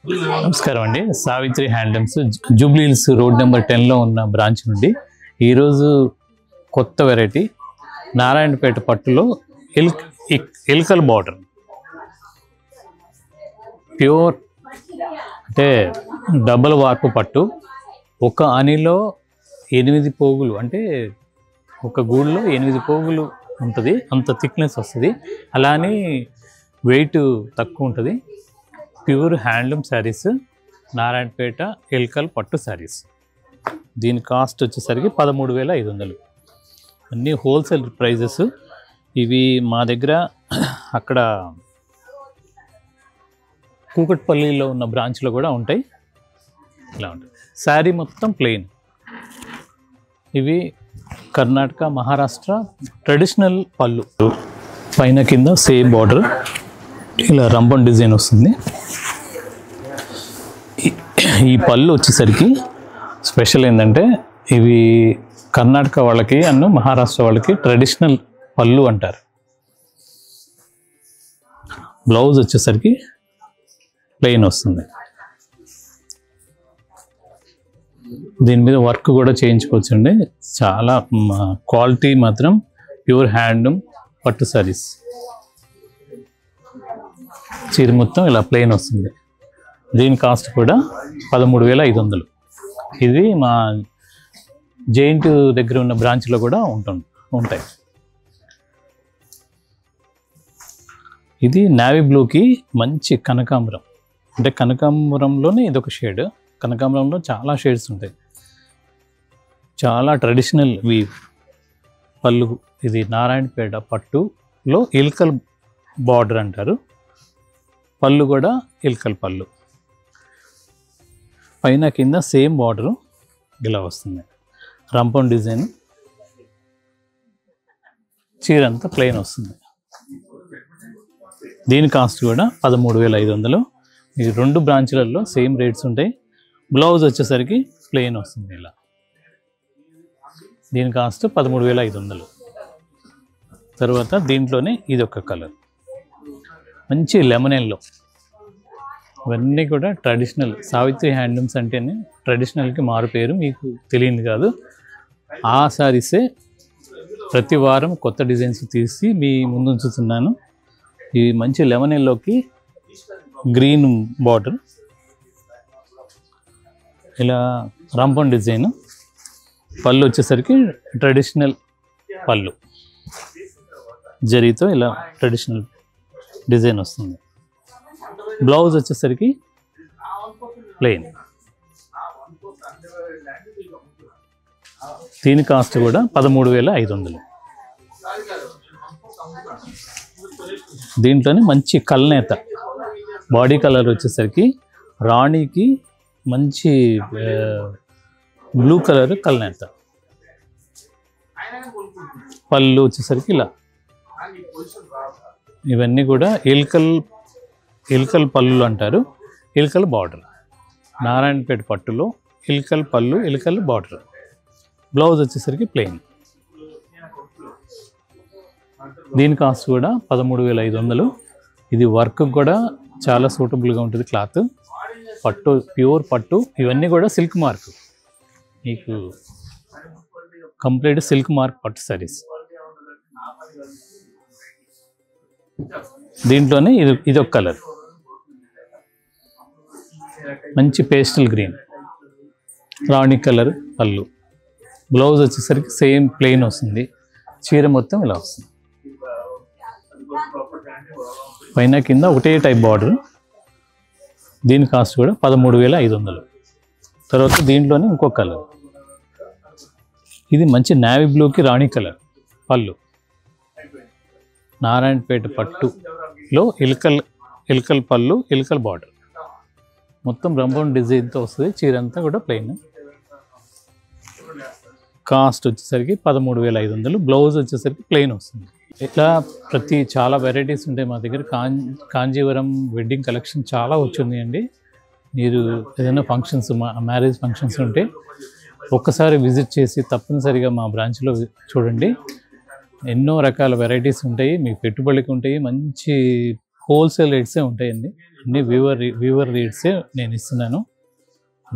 నమస్కారం అండి. Savitri handlooms Jubilee Hills road number 10లో ఉన్న బ్రాంచ్ నుండి ఈరోజు కొత్త వెరైటీ నారాయణపేట పట్టులో ఇల్కల్ బార్డర్ ప్యూర్ అంటే డబల్ వార్పు పట్టు. ఒక అనిలో 8 పోగులు అంటే ఒక గూడులో 8 పోగులు ఉంటుంది, అంత థిక్నెస్ వస్తుంది. అలానే వెయిట్ తక్కువ ఉంటుంది. ప్యూర్ హ్యాండ్లూమ్ శారీస్, నారాయణపేట ఇల్కల్ పట్టు శారీస్. దీని కాస్ట్ వచ్చేసరికి 13,500. అన్నీ హోల్సేల్ ప్రైజెస్. ఇవి మా దగ్గర అక్కడ కూకట్పల్లిలో ఉన్న బ్రాంచ్లో కూడా ఉంటాయి. ఇలా ఉంటుంది. శారీ మొత్తం ప్లెయిన్. ఇవి కర్ణాటక, మహారాష్ట్ర ట్రెడిషనల్ పళ్ళు. పైన కింద సేమ్ బార్డర్, ఇలా రంబన్ డిజైన్ వస్తుంది. ఈ పళ్ళు వచ్చేసరికి స్పెషల్ ఏంటంటే ఇవి కర్ణాటక వాళ్ళకి అన్ను మహారాష్ట్ర వాళ్ళకి ట్రెడిషనల్ పళ్ళు అంటారు. బ్లౌజ్ వచ్చేసరికి ప్లెయిన్ వస్తుంది. దీని మీద వర్క్ కూడా చేయించుకోవచ్చండి. చాలా క్వాలిటీ మాత్రం ప్యూర్ హ్యాండ్లూమ్ పట్టు శారీస్. చీర మొత్తం ఇలా ప్లెయిన్ వస్తుంది. దీని కాస్ట్ కూడా 13,500. ఇది మా జెయింట్ దగ్గర ఉన్న బ్రాంచ్లో కూడా ఉంటాయి. ఇది నావీ బ్లూకి మంచి కనకాంబరం, అంటే కనకాంబరంలోనే ఇదొక షేడ్. కనకాంబరంలో చాలా షేడ్స్ ఉంటాయి. చాలా ట్రెడిషనల్ పళ్ళు. ఇది నారాయణపేట పట్టులో ఇల్కల్ బార్డర్ అంటారు. పళ్ళు కూడా ఇల్కల్ పళ్ళు. పైన కింద సేమ్ బార్డరు ఇలా వస్తుంది. రంపం డిజైన్. చీర అంతా ప్లెయిన్ వస్తుంది. దీని కాస్ట్ కూడా 13,500. ఈ 2 బ్రాంచ్లలో సేమ్ రేట్స్ ఉంటాయి. బ్లౌజ్ వచ్చేసరికి ప్లెయిన్ వస్తుంది ఇలా. దీని కాస్ట్ 13,500. తర్వాత దీంట్లోనే ఇది ఒక కలర్, మంచి లెమన్ ఎల్లో. ఇవన్నీ కూడా ట్రెడిషనల్. సావిత్రి హ్యాండ్లూమ్స్ అంటేనే ట్రెడిషనల్కి మారు పేరు, మీకు తెలియదు కాదు. ఆ శారీసే ప్రతి వారం కొత్త డిజైన్స్ తీసి మీ ముందు ఉంచుతున్నాను. ఈ మంచి లెమన్ ఎల్లోకి గ్రీన్ బార్డర్, ఇలా రంపన్ డిజైన్. పళ్ళు వచ్చేసరికి ట్రెడిషనల్ పళ్ళు, జరీతో ఇలా ట్రెడిషనల్ డిజైన్ వస్తుంది. బ్లౌజ్ వచ్చేసరికి ప్లెయిన్. దీని కాస్ట్ కూడా 13,500. దీంట్లోనే మంచి కల్నేత బాడీ కలర్ వచ్చేసరికి రాణికి మంచి బ్లూ కలర్ కల్నేత. పళ్ళు వచ్చేసరికి ఇలా. ఇవన్నీ కూడా ఇల్కల్ పళ్ళు అంటారు. ఇల్కల్ బార్డర్. నారాయణపేట పట్టులో ఇల్కల్ పళ్ళు, ఇల్కల్ బార్డర్. బ్లౌజ్ వచ్చేసరికి ప్లెయిన్. దీని కాస్ట్ కూడా 13,500. ఇది వర్క్ కూడా చాలా సూటబుల్గా ఉంటుంది. క్లాత్ పట్టు, ప్యూర్ పట్టు. ఇవన్నీ కూడా సిల్క్ మార్క్, మీకు కంప్లీట్ సిల్క్ మార్క్ పట్టు శారీస్. దీంట్లోనే ఇదొక కలర్, మంచి పేస్టల్ గ్రీన్. రాణి కలర్ పళ్ళు. బ్లౌజ్ వచ్చేసరికి సేమ్ ప్లెయిన్ వస్తుంది. చీర మొత్తం ఇలా వస్తుంది. పైన కింద ఒకటే టైప్ బార్డర్. దీని కాస్ట్ కూడా 13,500. తర్వాత దీంట్లోనే ఇంకో కలర్. ఇది మంచి నావీ బ్లూకి రాణి కలర్ పళ్ళు. నారాయణపేట పట్టులో ఇల్కల్ పళ్ళు, ఇల్కల్ బార్డర్. మొత్తం రంబన్ డిజైన్తో వస్తుంది. చీర అంతా కూడా ప్లెయిన్. కాస్ట్ వచ్చేసరికి 13,500. బ్లౌజ్ వచ్చేసరికి ప్లెయిన్ వస్తుంది. ఇట్లా చాలా వెరైటీస్ ఉంటాయి మా దగ్గర. కాంజీవరం వెడ్డింగ్ కలెక్షన్ చాలా వచ్చింది అండి. మీరు ఏదైనా ఫంక్షన్స్, మ్యారేజ్ ఫంక్షన్స్ ఉంటే ఒక్కసారి విజిట్ చేసి తప్పనిసరిగా మా బ్రాంచ్లో చూడండి. ఎన్నో రకాల వెరైటీస్ ఉంటాయి. మీకు పెట్టుబడికి ఉంటాయి. మంచి హోల్సేల్ రేట్సే ఉంటాయండి, అన్ని వీవర్ రేట్సే నేను ఇస్తున్నాను.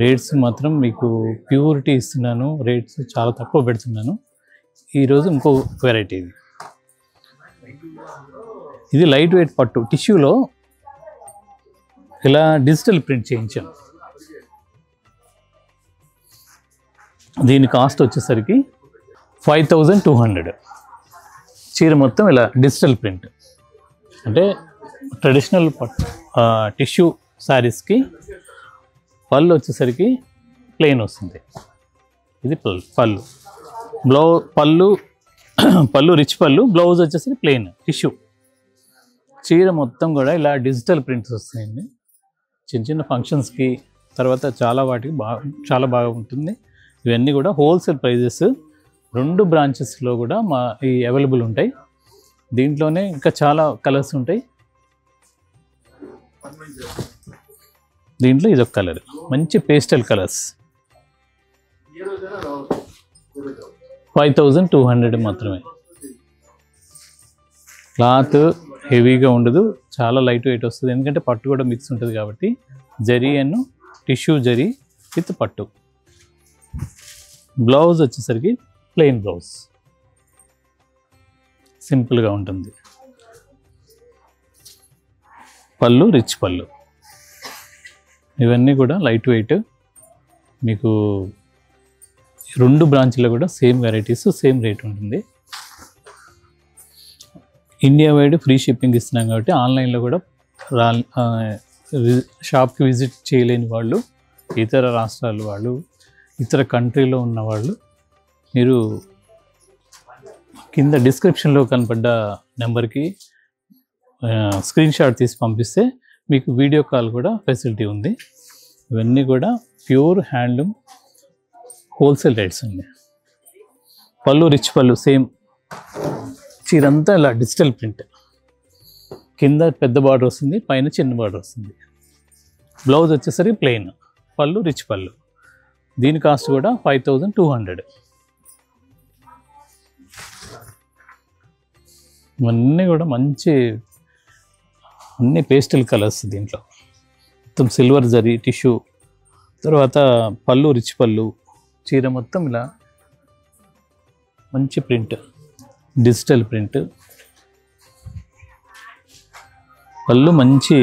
రేట్స్ మాత్రం మీకు ప్యూరిటీ ఇస్తున్నాను, రేట్స్ చాలా తక్కువ పెడుతున్నాను. ఈరోజు ఇంకో వెరైటీ ఇది లైట్ వెయిట్ పట్టు టిష్యూలో ఇలా డిజిటల్ ప్రింట్ చేయించాను. దీని కాస్ట్ వచ్చేసరికి 5200. చీర మొత్తం ఇలా డిజిటల్ ప్రింట్, అంటే ట్రెడిషనల్ టిష్యూ శారీస్కి పళ్ళు వచ్చేసరికి ప్లెయిన్ వస్తుంది. ఇది పళ్ళు, పళ్ళు రిచ్ పళ్ళు, బ్లౌజ్ వచ్చేసరికి ప్లెయిన్ టిష్యూ. చీర మొత్తం కూడా ఇలా డిజిటల్ ప్రింట్స్ వస్తాయండి. చిన్న చిన్న ఫంక్షన్స్కి, తర్వాత వాటికి చాలా బాగా ఉంటుంది. ఇవన్నీ కూడా హోల్సేల్ ప్రైజెస్. 2 బ్రాంచెస్లో కూడా ఈ అవైలబుల్ ఉంటాయి. దీంట్లోనే ఇంకా చాలా కలర్స్ ఉంటాయి. దీంట్లో ఇదొక కలర్, మంచి పేస్టల్ కలర్స్. 5200 మాత్రమే. క్లాత్ హెవీగా ఉండదు, చాలా లైట్ వెయిట్ వస్తుంది, ఎందుకంటే పట్టు కూడా మిక్స్ ఉంటుంది కాబట్టి. Zari and tissue zari with పట్టు. బ్లౌజ్ వచ్చేసరికి ప్లెయిన్ బ్లౌజ్, సింపుల్గా ఉంటుంది. పళ్ళు రిచ్ పళ్ళు. ఇవన్నీ కూడా లైట్ వెయిట్. మీకు 2 బ్రాంచ్లో కూడా సేమ్ వెరైటీస్, సేమ్ రేట్ ఉంటుంది. ఇండియా వైడ్ ఫ్రీ షిప్పింగ్ ఇస్తున్నాం కాబట్టి ఆన్లైన్లో కూడా షాప్కి విజిట్ చేయలేని వాళ్ళు, ఇతర రాష్ట్రాల వాళ్ళు, ఇతర కంట్రీలో ఉన్న వాళ్ళు, మీరు కింద డిస్క్రిప్షన్లో కనపడ్డ నెంబర్కి స్క్రీన్ షాట్ తీసి పంపిస్తే మీకు వీడియో కాల్ కూడా ఫెసిలిటీ ఉంది. ఇవన్నీ కూడా ప్యూర్ హ్యాండ్లూమ్ హోల్సేల్ రేట్స్ అండి. పళ్ళు రిచ్ పళ్ళు, సేమ్ చీరంతా ఇలా డిజిటల్ ప్రింట్, కింద పెద్ద బార్డర్ వస్తుంది, పైన చిన్న బార్డర్ వస్తుంది. బ్లౌజ్ వచ్చేసరికి ప్లెయిన్, పళ్ళు రిచ్ పళ్ళు. దీని కాస్ట్ కూడా 5200. ఇవన్నీ కూడా మంచి అన్ని పేస్టల్ కలర్స్. దీంట్లో మొత్తం సిల్వర్ జరీ టిష్యూ, తర్వాత పళ్ళు రిచ్ పళ్ళు. చీర మొత్తం ఇలా మంచి ప్రింట్, డిజిటల్ ప్రింట్. పళ్ళు మంచి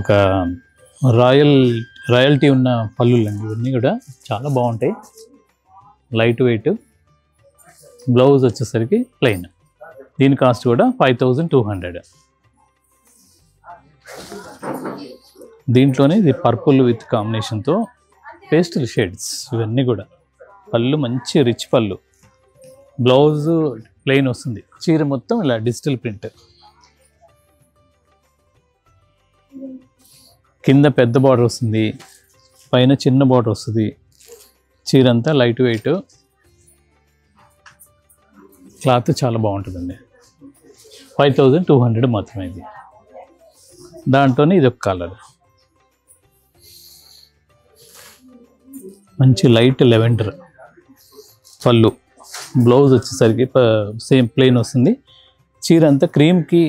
ఒక రాయల్టీ ఉన్న పళ్ళులు అండి. ఇవన్నీ కూడా చాలా బాగుంటాయి, లైట్ వెయిట్. బ్లౌజ్ వచ్చేసరికి ప్లెయిన్. దీని కాస్ట్ కూడా 5200. దీంట్లోనే ఇది పర్పుల్ విత్ కాంబినేషన్తో పేస్టల్ షేడ్స్. ఇవన్నీ కూడా పళ్ళు మంచి రిచ్ పళ్ళు, బ్లౌజ్ ప్లెయిన్ వస్తుంది. చీర మొత్తం ఇలా డిజిటల్ ప్రింట్, కింద పెద్ద బార్డర్ వస్తుంది, పైన చిన్న బార్డర్ వస్తుంది. చీర అంతా లైట్ వెయిట్, క్లాత్ చాలా బాగుంటుందండి. 5200 మాత్రమే ఇది. దాంట్లోనే ఇది ఒక కలర్, మంచి లైట్ లెవెండర్. పళ్ళు, బ్లౌజ్ వచ్చేసరికి సేమ్ ప్లెయిన్ వస్తుంది. చీర అంతా క్రీమ్కి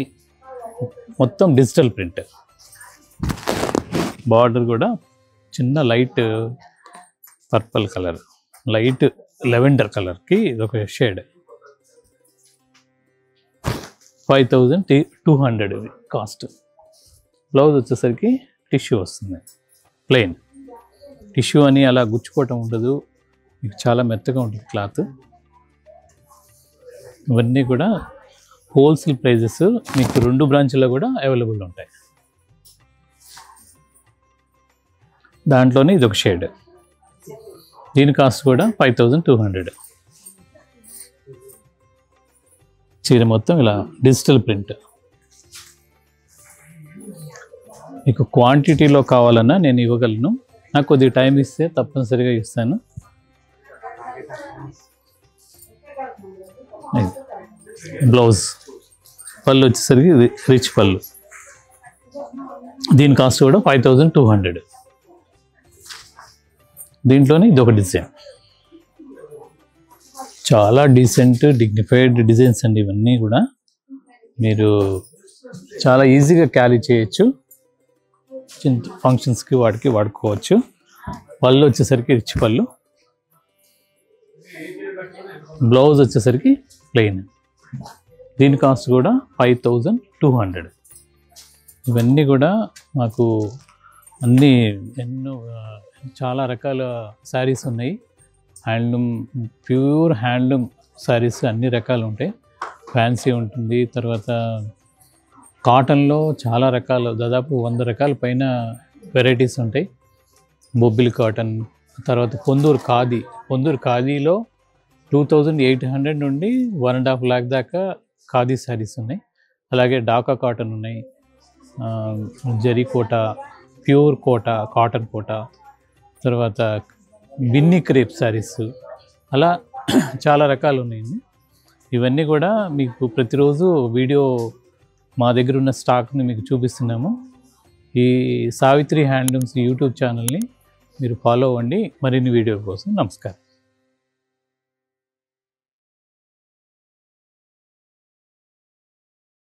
మొత్తం డిజిటల్ ప్రింట్. బార్డర్ కూడా చిన్న light purple colour, light lavender కలర్కి ఇదొక షేడ్. 5200 ఇది కాస్ట్. బ్లౌజ్ వచ్చేసరికి టిష్యూ వస్తుంది, ప్లెయిన్. టిష్యూ అని అలా గుచ్చుకోవటం ఉండదు, మీకు చాలా మెత్తగా ఉంటుంది క్లాత్. ఇవన్నీ కూడా హోల్సేల్ ప్రైజెస్. మీకు 2 బ్రాంచ్లో కూడా అవైలబుల్ ఉంటాయి. దాంట్లోనే ఇదొక షేడ్. దీని కాస్ట్ కూడా 5200. చీర మొత్తం ఇలా డిజిటల్ ప్రింట్. మీకు క్వాంటిటీలో కావాలన్నా నేను ఇవ్వగలను, నాకు కొద్దిగా టైం ఇస్తే తప్పనిసరిగా ఇస్తాను. బ్లౌజ్, పళ్ళు వచ్చేసరికి రిచ్ పళ్ళు. దీని కాస్ట్ కూడా 5200. దీంట్లోనే ఇది ఒక డిజైన్, చాలా డీసెంట్ డిగ్నిఫైడ్ డిజైన్స్ అండి. ఇవన్నీ కూడా మీరు చాలా ఈజీగా క్యారీ చేయొచ్చు, చిన్న ఫంక్షన్స్కి వాటికి వాడుకోవచ్చు. పళ్ళు వచ్చేసరికి రిచ్ పళ్ళు, బ్లౌజ్ వచ్చేసరికి ప్లెయిన్. దీని కాస్ట్ కూడా 5200. ఇవన్నీ కూడా మాకు అన్నీ చాలా రకాల శారీస్ ఉన్నాయి. హ్యాండ్లూమ్, ప్యూర్ హ్యాండ్లూమ్ శారీస్ అన్ని రకాలు ఉంటాయి. ఫ్యాన్సీ ఉంటుంది, తర్వాత కాటన్లో చాలా రకాలు, దాదాపు 100 రకాల పైన వెరైటీస్ ఉంటాయి. బొబ్బిలి కాటన్, తర్వాత పొందూరు ఖాదీలో 2800 నుండి 1.5 lakh దాకా ఖాదీ శారీస్ ఉన్నాయి. అలాగే డాకా కాటన్ ఉన్నాయి, జరీ కోట, ప్యూర్ కోట, కాటన్ కోట, తర్వాత బిన్ని క్రేప్ శారీస్, అలా చాలా రకాలు ఉన్నాయండి. ఇవన్నీ కూడా మీకు ప్రతిరోజు వీడియో మా దగ్గర ఉన్న స్టాక్ని మీకు చూపిస్తున్నాము. ఈ సావిత్రి హ్యాండ్లూమ్స్ యూట్యూబ్ ఛానల్ని మీరు ఫాలో అవ్వండి మరిన్ని వీడియో కోసం. నమస్కారం.